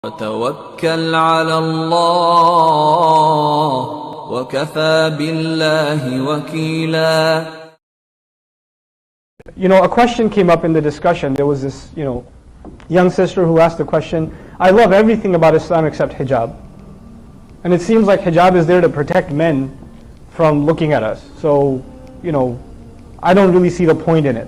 وتوكل على الله وكفى بالله وكيلا. A question came up in the discussion. There was this, young sister who asked the question, I love everything about Islam except hijab. And it seems like hijab is there to protect men from looking at us. So, I don't really see the point in it.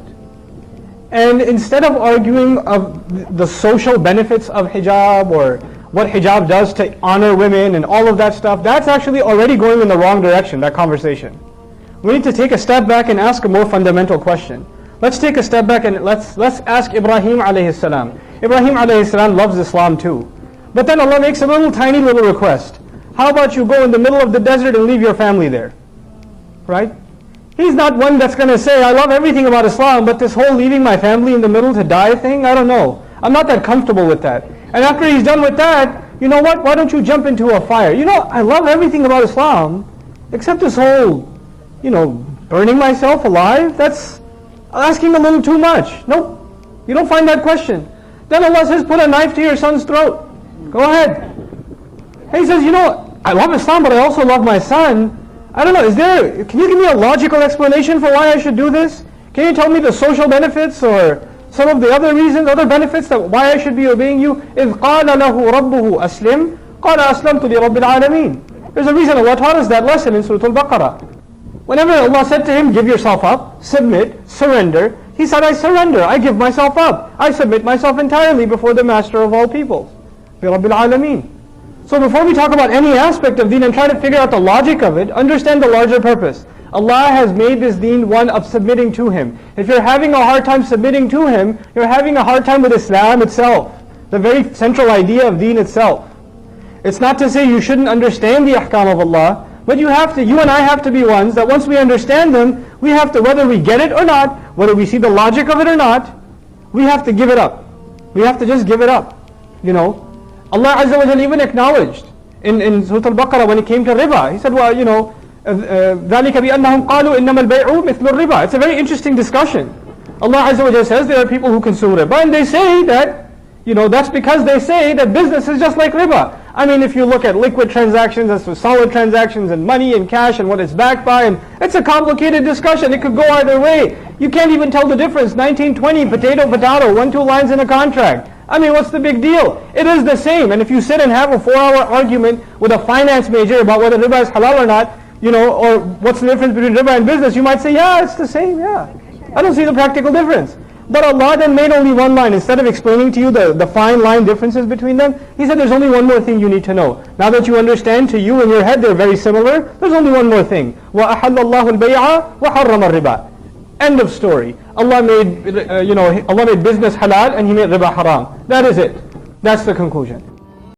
And instead of arguing of the social benefits of hijab or what hijab does to honor women and all of that stuff, that's actually already going in the wrong direction, that conversation. We need to take a step back and ask a more fundamental question. Let's take a step back and let's ask Ibrahim alayhi salam. Ibrahim alayhi salam loves Islam too. But then Allah makes a tiny little request. How about you go in the middle of the desert and leave your family there? Right? He's not one that's going to say, I love everything about Islam, but this whole leaving my family in the middle to die thing, I don't know. I'm not that comfortable with that. And after he's done with that, you know what? Why don't you jump into a fire? I love everything about Islam, except this whole, burning myself alive. That's asking a little too much. Nope. You don't find that question. Then Allah says, put a knife to your son's throat. Go ahead. He says, I love Islam, but I also love my son. I don't know, can you give me a logical explanation for why I should do this? Can you tell me the social benefits or some of the other reasons, other benefits that why I should be obeying you? إِذْ قَالَ لَهُ رَبُّهُ أَسْلِمْ قَالَ أَسْلَمْتُ لِرَبِّ الْعَالَمِينَ. There's a reason Allah taught us that lesson in Surah Al-Baqarah. Whenever Allah said to him, give yourself up, submit, surrender, he said, I surrender, I give myself up, I submit myself entirely before the master of all peoples, لِرَبِّ الْعَالَمِينَ. So before we talk about any aspect of deen and try to figure out the logic of it, understand the larger purpose. Allah has made this deen one of submitting to Him. If you're having a hard time submitting to Him, you're having a hard time with Islam itself, the very central idea of deen itself. It's not to say you shouldn't understand the ahkam of Allah, but you and I have to be ones that once we understand them, we have to, whether we get it or not, whether we see the logic of it or not, we have to give it up. We have to just give it up, Allah Azza wa Jalla even acknowledged in Surah Al-Baqarah when it came to riba. He said, ذَلِكَ بِأَنَّهُمْ قَالُوا إِنَّمَا الْبَيْعُ مِثْلُ الرِّبَا. It's a very interesting discussion. Allah Azza wa Jalla says there are people who consume riba and they say that, that's because they say that business is just like riba. I mean, if you look at liquid transactions as to solid transactions and money and cash and what it's backed by, and it's a complicated discussion. It could go either way. You can't even tell the difference. 1920, potato, 1-2 lines in a contract. I mean, what's the big deal? It is the same. And if you sit and have a 4-hour argument with a finance major about whether riba is halal or not, or what's the difference between riba and business, you might say, yeah, it's the same, yeah. I don't see the practical difference. But Allah then made only one line. Instead of explaining to you the fine line differences between them, He said there's only one more thing you need to know. Now that you understand, to you in your head they're very similar, there's only one more thing. وَأَحَلَّ اللَّهُ الْبَيْعَ وَحَرَّمَ الرِّبَى. End of story. Allah made business halal and He made riba haram. That is it. That's the conclusion.